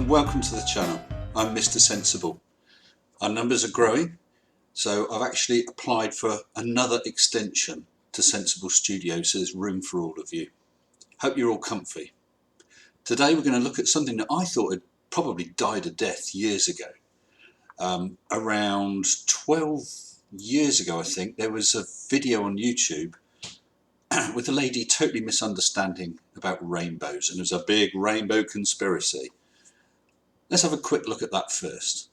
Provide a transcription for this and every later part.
and welcome to the channel. I'm Mr. Sensible. Our numbers are growing, so I've actually applied for another extension to Sensible Studio, so there's room for all of you. Hope you're all comfy. Today we're going to look at something that I thought had probably died a death years ago. Around 12 years ago, I think, there was a video on YouTube with a lady totally misunderstanding about rainbows, and it was a big rainbow conspiracy. Let's have a quick look at that first.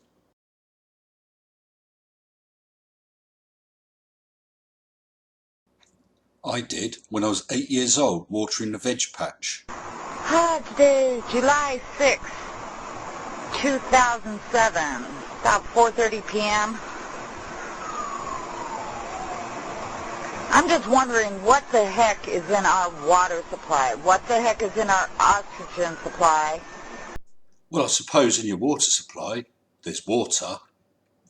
I did when I was 8 years old, watering the veg patch. Today, July 6, 2007, about 4:30 p.m. I'm just wondering what the heck is in our water supply? What the heck is in our oxygen supply? Well, I suppose in your water supply there's water,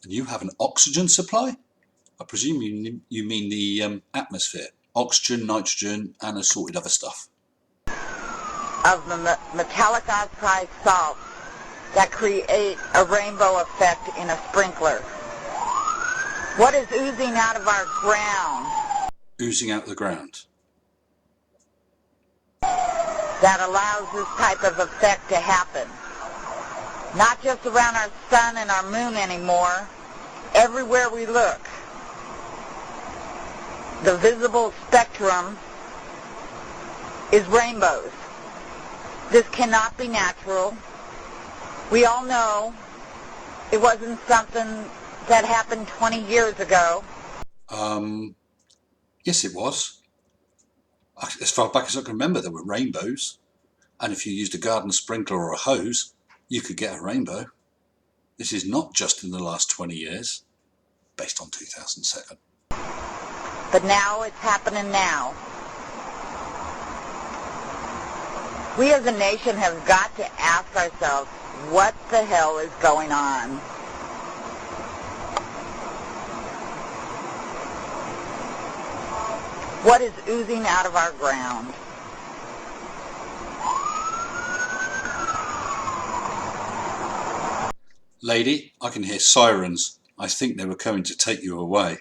and you have an oxygen supply? I presume you mean the atmosphere. Oxygen, nitrogen and assorted other stuff. Of the metallic oxide salts that create a rainbow effect in a sprinkler. What is oozing out of our ground? Oozing out the ground. That allows this type of effect to happen. Not just around our sun and our moon anymore, everywhere we look. The visible spectrum is rainbows. This cannot be natural. We all know it wasn't something that happened 20 years ago. Yes it was. As far back as I can remember there were rainbows, and if you used a garden sprinkler or a hose you could get a rainbow. This is not just in the last 20 years, based on 2007. But now it's happening now. We as a nation have got to ask ourselves, what the hell is going on? What is oozing out of our ground? Lady, I can hear sirens. I think they were coming to take you away.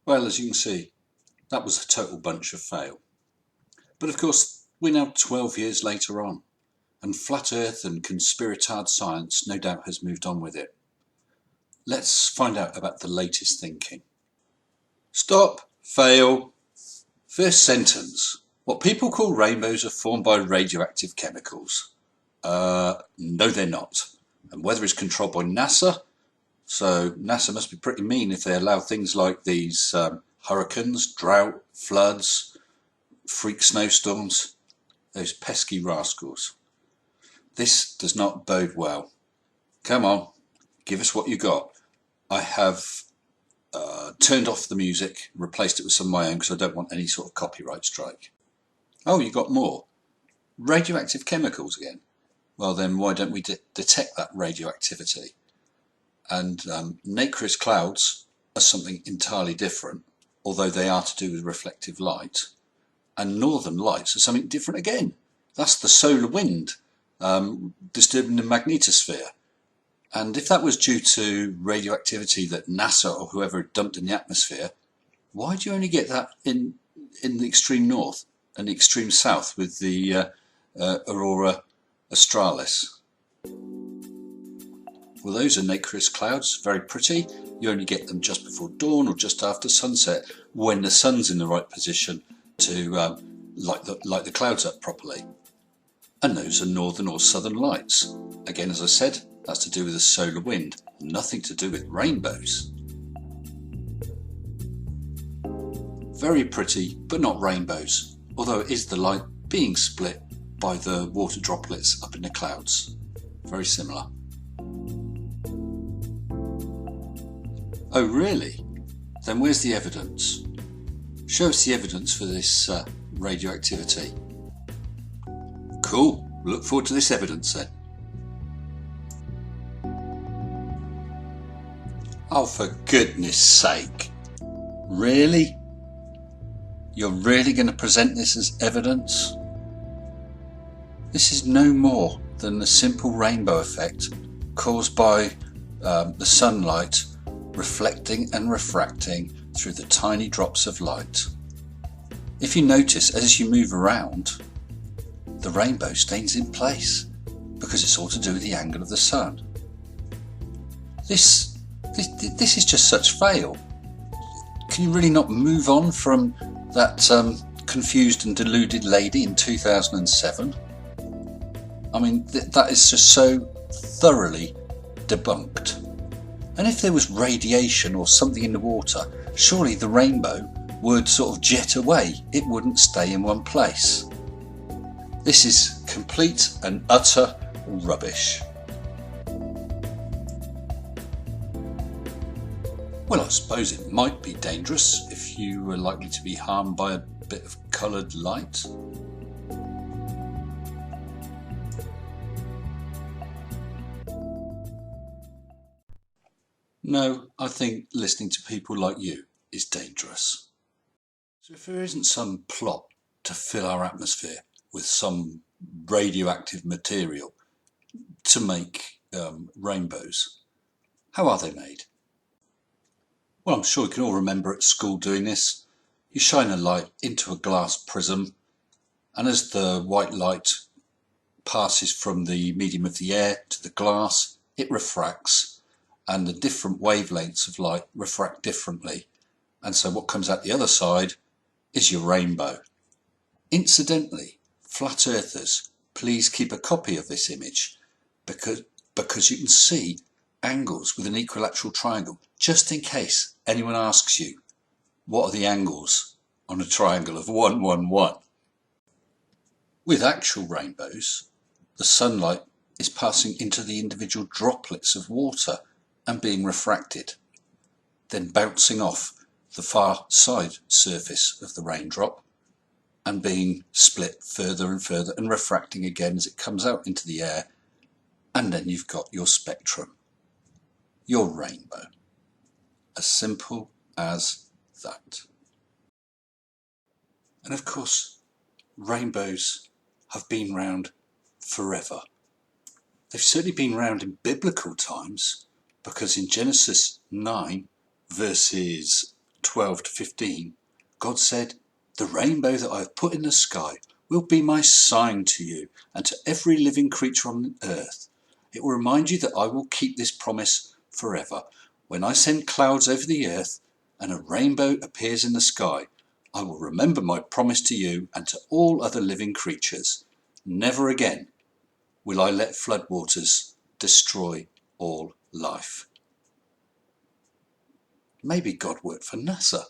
Well, as you can see, that was a total bunch of fail. But of course, we're now 12 years later on, and flat earth and conspiritard science no doubt has moved on with it. Let's find out about the latest thinking. Stop. Fail. First sentence. What people call rainbows are formed by radioactive chemicals. No they're not. And weather is controlled by NASA. So NASA must be pretty mean if they allow things like these hurricanes, drought, floods, freak snowstorms. Those pesky rascals. This does not bode well. Come on, give us what you got. I have turned off the music, replaced it with some of my own because I don't want any sort of copyright strike. Oh, you got more? Radioactive chemicals again? Well then why don't we detect that radioactivity? And nacreous clouds are something entirely different, although they are to do with reflective light. And northern lights are something different again. That's the solar wind disturbing the magnetosphere. And if that was due to radioactivity that NASA or whoever dumped in the atmosphere, why do you only get that in the extreme north and the extreme south with the aurora australis? Well, those are nacreous clouds, very pretty. You only get them just before dawn or just after sunset, when the sun's in the right position to light the clouds up properly. And those are northern or southern lights. Again, as I said, that's to do with the solar wind, nothing to do with rainbows. Very pretty, but not rainbows, although it is the light being split by the water droplets up in the clouds. Very similar. Oh really? Then where's the evidence? Show us the evidence for this radioactivity. Cool, look forward to this evidence then. Oh, for goodness sake. Really? You're really going to present this as evidence? This is no more than the simple rainbow effect caused by the sunlight reflecting and refracting through the tiny drops of light. If you notice, as you move around, the rainbow stays in place because it's all to do with the angle of the sun. This is just such fail. Can you really not move on from that confused and deluded lady in 2007? I mean, that is just so thoroughly debunked. And if there was radiation or something in the water, surely the rainbow would sort of jet away. It wouldn't stay in one place. This is complete and utter rubbish. Well, I suppose it might be dangerous if you were likely to be harmed by a bit of coloured light. No, I think listening to people like you is dangerous. So if there isn't some plot to fill our atmosphere with some radioactive material to make rainbows, how are they made? Well, I'm sure you can all remember at school doing this. You shine a light into a glass prism, and as the white light passes from the medium of the air to the glass, it refracts, and the different wavelengths of light refract differently. And so what comes out the other side is your rainbow. Incidentally, flat earthers, please keep a copy of this image because you can see angles with an equilateral triangle, just in case anyone asks you, what are the angles on a triangle of 111? With actual rainbows, the sunlight is passing into the individual droplets of water and being refracted, then bouncing off the far side surface of the raindrop and being split further and further and refracting again as it comes out into the air, and then you've got your spectrum, your rainbow. As simple as that. And of course, rainbows have been round forever. They've certainly been round in biblical times, because in Genesis 9 verses 12 to 15, God said, "The rainbow that I have put in the sky will be my sign to you and to every living creature on earth. It will remind you that I will keep this promise forever. When I send clouds over the earth and a rainbow appears in the sky, I will remember my promise to you and to all other living creatures. Never again will I let floodwaters destroy all life." Maybe God worked for NASA.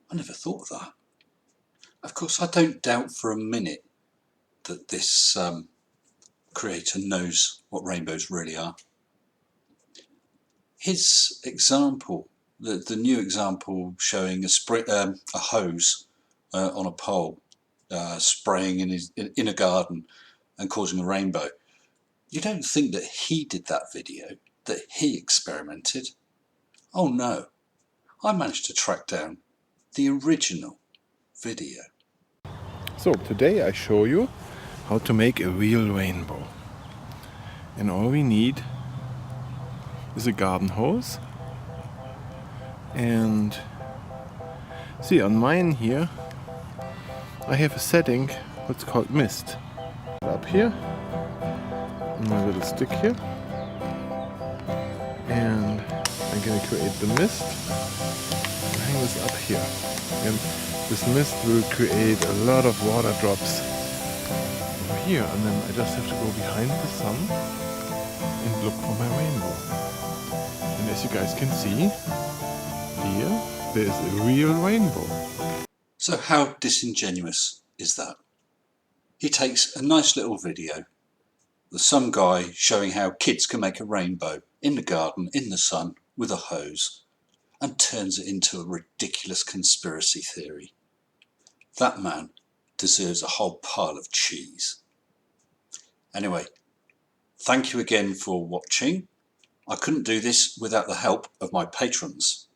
I never thought of that. Of course, I don't doubt for a minute that this creator knows what rainbows really are. His example, the new example showing a hose on a pole spraying in a garden and causing a rainbow. You don't think that he did that video, that he experimented? Oh no, I managed to track down the original video. So today I show you how to make a real rainbow. And all we need is a garden hose. And see, on mine here I have a setting what's called mist. Up here on my little stick here. And I'm gonna create the mist and hang this up here. And this mist will create a lot of water drops over here, and then I just have to go behind the sun and look for my rainbow. And as you guys can see, here there is a real rainbow. So how disingenuous is that? He takes a nice little video with some guy showing how kids can make a rainbow in the garden, in the sun, with a hose, and turns it into a ridiculous conspiracy theory. That man deserves a whole pile of cheese. Anyway, thank you again for watching. I couldn't do this without the help of my patrons.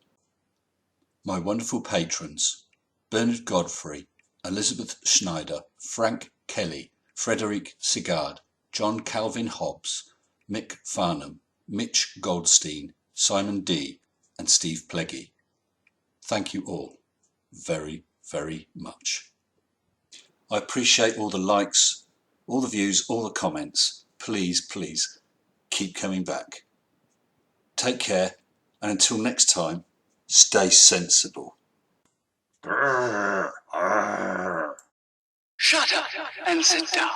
My wonderful patrons: Bernard Godfrey, Elizabeth Schneider, Frank Kelly, Frederick Sigard, John Calvin Hobbs, Mick Farnham, Mitch Goldstein, Simon D, and Steve Pleggy. Thank you all very, very much. I appreciate all the likes, all the views, all the comments. Please, please keep coming back. Take care, and until next time, stay sensible. Shut up and sit down.